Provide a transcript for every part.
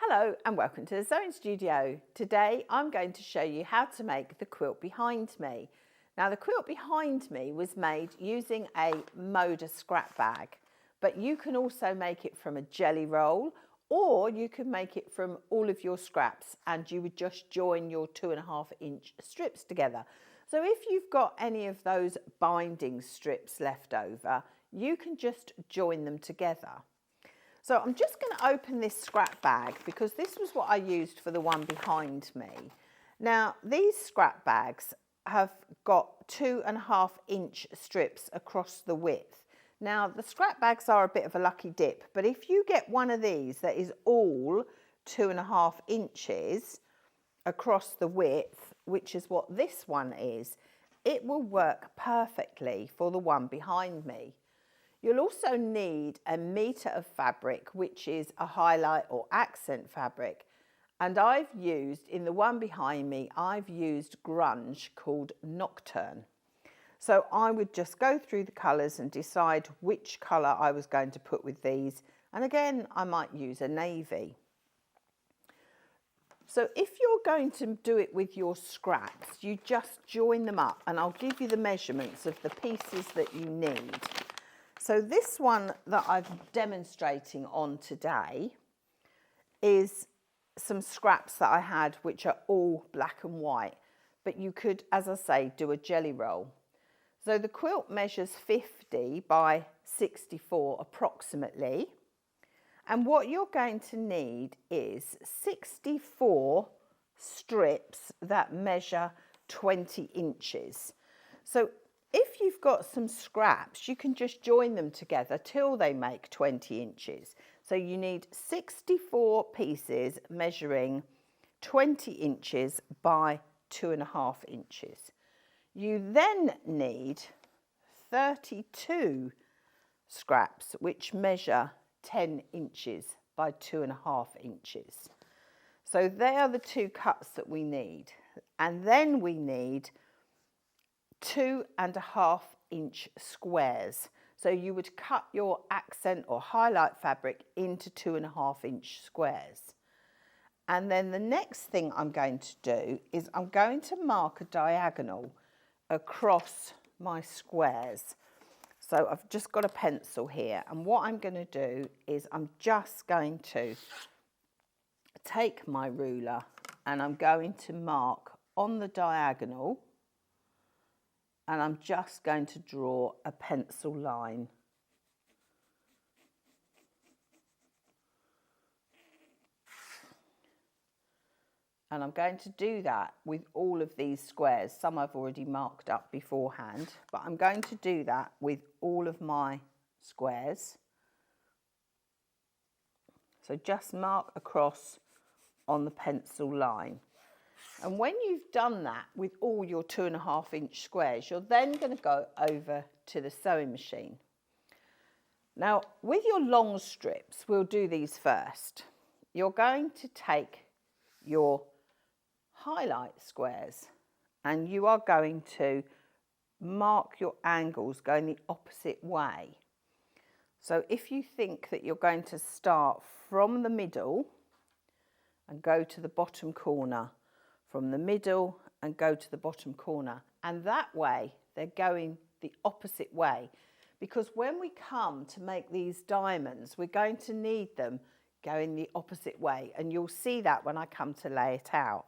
Hello and welcome to the Sewing Studio. Today I'm going to show you how to make the quilt behind me. Now the quilt behind me was made using a Moda scrap bag, but you can also make it from a jelly roll, or you can make it from all of your scraps and you would just join your 2.5-inch strips together. So if you've got any of those binding strips left over, you can just join them together. So I'm just going to open this scrap bag because this was what I used for the one behind me. Now these scrap bags have got 2.5-inch strips across the width. Now the scrap bags are a bit of a lucky dip, but if you get one of these that is all 2.5 inches across the width, which is what this one is, it will work perfectly for the one behind me. You'll also need a metre of fabric, which is a highlight or accent fabric. And I've used, in the one behind me, I've used grunge called Nocturne. So I would just go through the colours and decide which colour I was going to put with these. And again, I might use a navy. So if you're going to do it with your scraps, you just join them up, and I'll give you the measurements of the pieces that you need. So this one that I'm demonstrating on today is some scraps that I had which are all black and white, but you could, as I say, do a jelly roll. So the quilt measures 50 by 64 approximately, and what you're going to need is 64 strips that measure 20 inches. So if you've got some scraps, you can just join them together till they make 20 inches. So you need 64 pieces measuring 20 inches by 2.5 inches. You then need 32 scraps which measure 10 inches by 2.5 inches. So they are the two cuts that we need. And then we need 2.5-inch squares. So you would cut your accent or highlight fabric into 2.5-inch squares. And then the next thing I'm going to do is I'm going to mark a diagonal across my squares. So I've just got a pencil here, and what I'm going to do is I'm just going to take my ruler and I'm going to mark on the diagonal, and I'm just going to draw a pencil line. And I'm going to do that with all of these squares. Some I've already marked up beforehand, but I'm going to do that with all of my squares. So just mark across on the pencil line. And when you've done that with all your 2.5-inch squares, you're then going to go over to the sewing machine. Now, with your long strips, we'll do these first. You're going to take your highlight squares and you are going to mark your angles going the opposite way. So if you think that you're going to start from the middle and go to the bottom corner, from the middle and go to the bottom corner, and that way they're going the opposite way, because when we come to make these diamonds, we're going to need them going the opposite way, and you'll see that when I come to lay it out.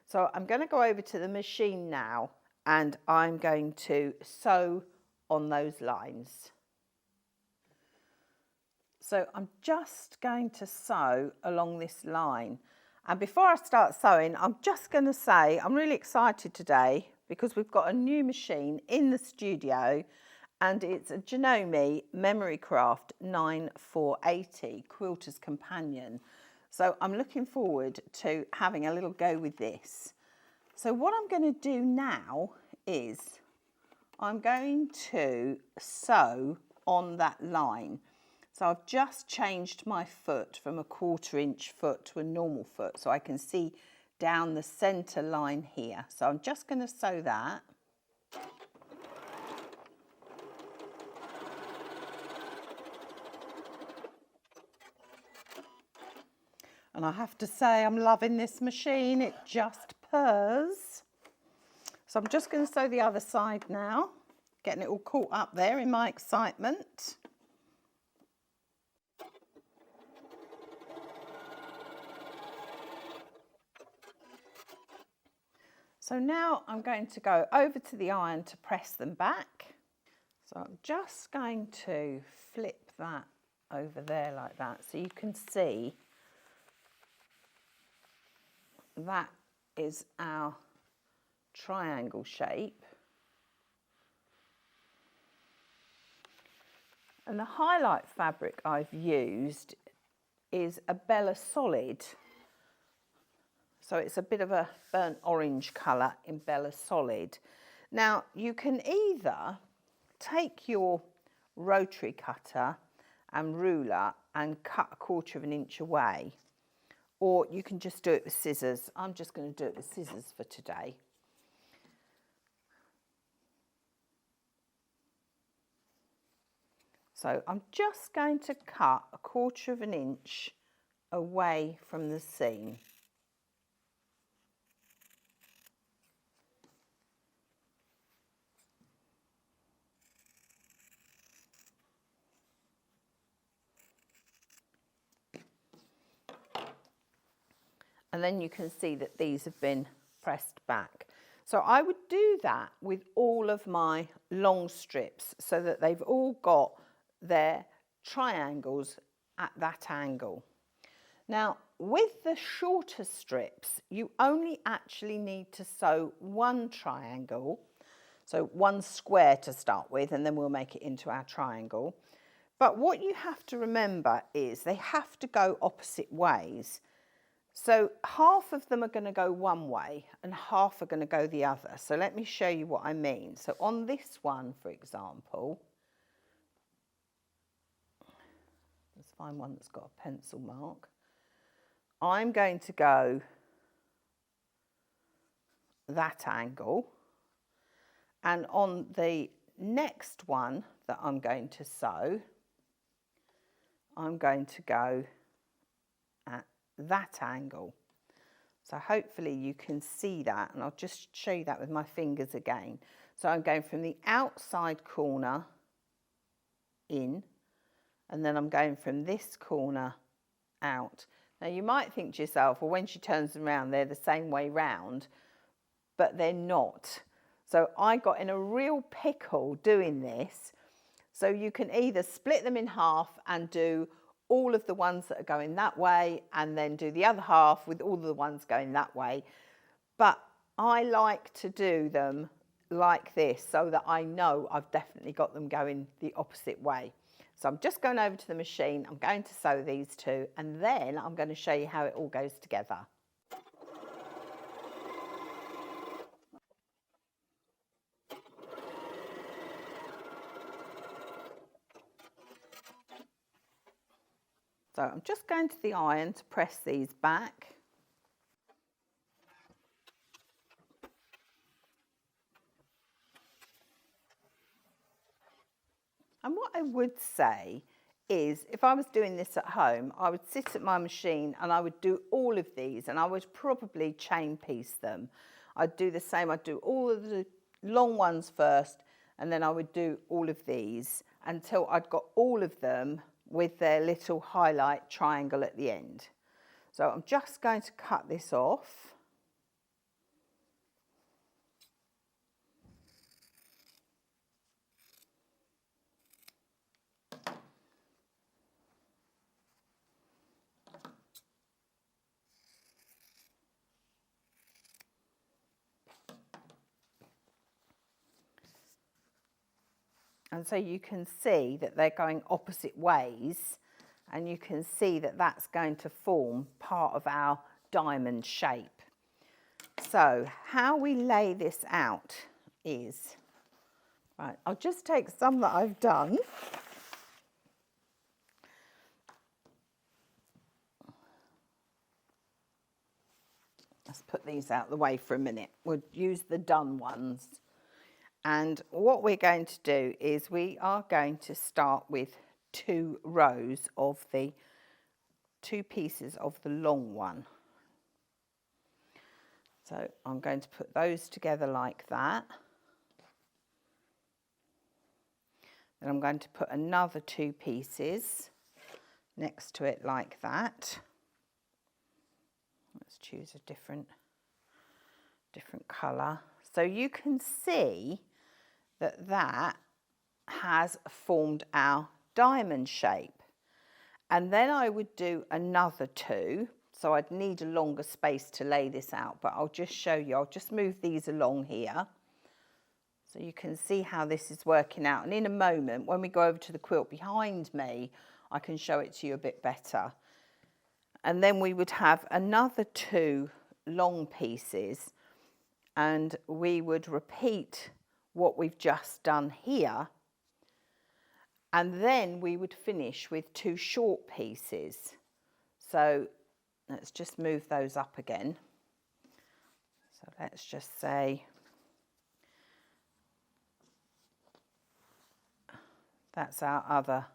So I'm going to go over to the machine now and I'm going to sew on those lines. So I'm just going to sew along this line. And before I start sewing, I'm just going to say I'm really excited today because we've got a new machine in the studio, and it's a Janome Memory Craft 9480 Quilter's Companion. So I'm looking forward to having a little go with this. So what I'm going to do now is I'm going to sew on that line. So I've just changed my foot from a 1/4-inch foot to a normal foot, so I can see down the centre line here. So I'm just going to sew that. And And I have to say I'm loving this machine, it just purrs. So I'm just going to sew the other side now, getting it all caught up there in my excitement. So now I'm going to go over to the iron to press them back. So I'm just going to flip that over there like that so you can see that is our triangle shape. And the highlight fabric I've used is a Bella Solid. So it's a bit of a burnt orange colour in Bella Solid. Now you can either take your rotary cutter and ruler and cut 1/4 of an inch away, or you can just do it with scissors. I'm just going to do it with scissors for today. So I'm just going to cut 1/4 of an inch away from the seam. And then you can see that these have been pressed back. So I would do that with all of my long strips so that they've all got their triangles at that angle. Now with the shorter strips, you only actually need to sew one triangle, so one square to start with, and then we'll make it into our triangle. But what you have to remember is they have to go opposite ways. So half of them are going to go one way and half are going to go the other. So let me show you what I mean. So on this one, for example, let's find one that's got a pencil mark. I'm going to go that angle, and on the next one that I'm going to sew, I'm going to go at that angle. So hopefully you can see that, and I'll just show you that with my fingers again. So I'm going from the outside corner in, and then I'm going from this corner out. Now you might think to yourself, well, when she turns them around they're the same way round, but they're not. So I got in a real pickle doing this. So you can either split them in half and do all of the ones that are going that way, and then do the other half with all of the ones going that way. But I like to do them like this so that I know I've definitely got them going the opposite way. So I'm just going over to the machine, I'm going to sew these two, and then I'm going to show you how it all goes together. So I'm just going to the iron to press these back. And what I would say is, if I was doing this at home, I would sit at my machine and I would do all of these, and I would probably chain piece them. I'd do the same, I'd do all of the long ones first, and then I would do all of these until I'd got all of them with their little highlight triangle at the end. So I'm just going to cut this off. And so you can see that they're going opposite ways, and you can see that that's going to form part of our diamond shape. So how we lay this out is, right, I'll just take some that I've done. Let's put these out of the way for a minute. We'll use the done ones. And what we're going to do is we are going to start with 2 rows of the 2 pieces of the long one. So I'm going to put those together like that. Then I'm going to put another 2 pieces next to it like that. Let's choose a different colour. So you can see that that has formed our diamond shape. And then I would do another 2. So I'd need a longer space to lay this out, but I'll just show you. I'll just move these along here so you can see how this is working out. And in a moment, when we go over to the quilt behind me, I can show it to you a bit better. And then we would have another 2 long pieces, and we would repeat what we've just done here. And then we would finish with 2 short pieces. So let's just move those up again. So let's just say that's our other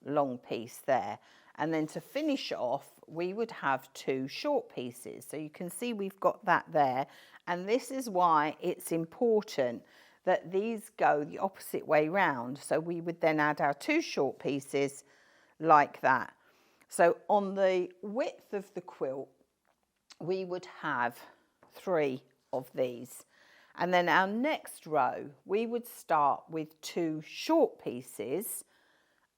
long piece there. And then to finish off, we would have 2 short pieces. So you can see we've got that there. And this is why it's important that these go the opposite way round. So we would then add our 2 short pieces like that. So on the width of the quilt, we would have 3 of these. And then our next row, we would start with 2 short pieces,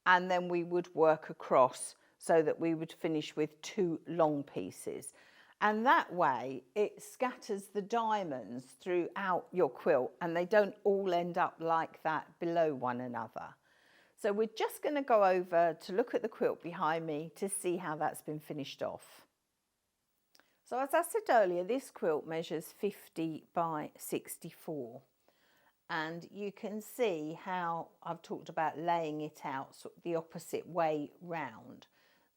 and then we would work across so that we would finish with 2 long pieces. And that way it scatters the diamonds throughout your quilt, and they don't all end up like that below one another. So we're just going to go over to look at the quilt behind me to see how that's been finished off. So as I said earlier, this quilt measures 50 by 64. And you can see how I've talked about laying it out sort of the opposite way round.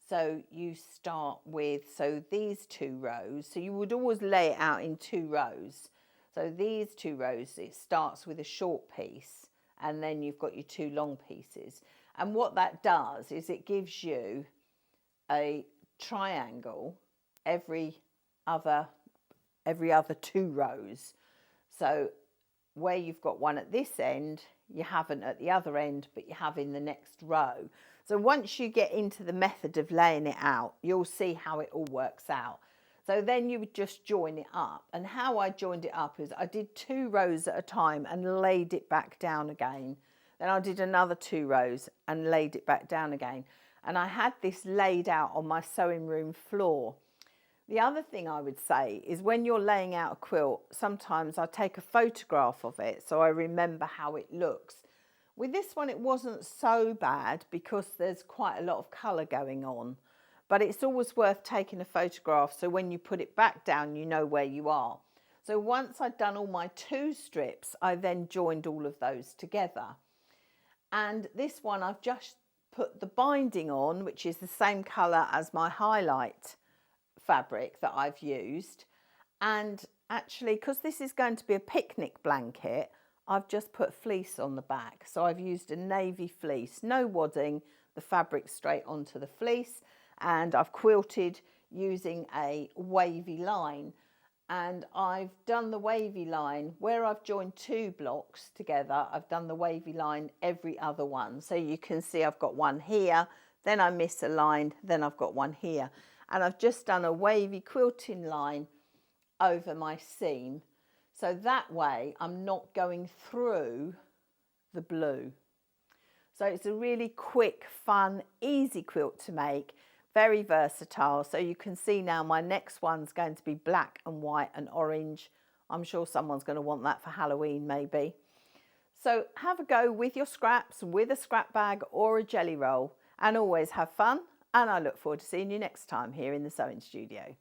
So you start with, these 2 rows. So you would always lay it out in 2 rows. So these 2 rows, it starts with a short piece, and then you've got your 2 long pieces. And what that does is it gives you a triangle every other 2 rows. So where you've got one at this end, you haven't at the other end, but you have in the next row. So once you get into the method of laying it out, you'll see how it all works out. So then you would just join it up. And how I joined it up is I did 2 rows at a time and laid it back down again. Then I did another 2 rows and laid it back down again. And I had this laid out on my sewing room floor. The other thing I would say is when you're laying out a quilt, sometimes I take a photograph of it so I remember how it looks. With this one, it wasn't so bad because there's quite a lot of colour going on. But it's always worth taking a photograph so when you put it back down, you know where you are. So once I'd done all my 2 strips, I then joined all of those together. And this one, I've just put the binding on, which is the same colour as my highlight fabric that I've used. And actually, because this is going to be a picnic blanket, I've just put fleece on the back. So I've used a navy fleece, no wadding, the fabric straight onto the fleece. And I've quilted using a wavy line. And I've done the wavy line where I've joined 2 blocks together. I've done the wavy line every other one. So you can see I've got one here, then I miss a line, then I've got one here. And I've just done a wavy quilting line over my seam. So that way I'm not going through the blue. So it's a really quick, fun, easy quilt to make. Very versatile. So you can see now my next one's going to be black and white and orange. I'm sure someone's going to want that for Halloween maybe. So have a go with your scraps, with a scrap bag or a jelly roll, and always have fun. And I look forward to seeing you next time here in the sewing studio.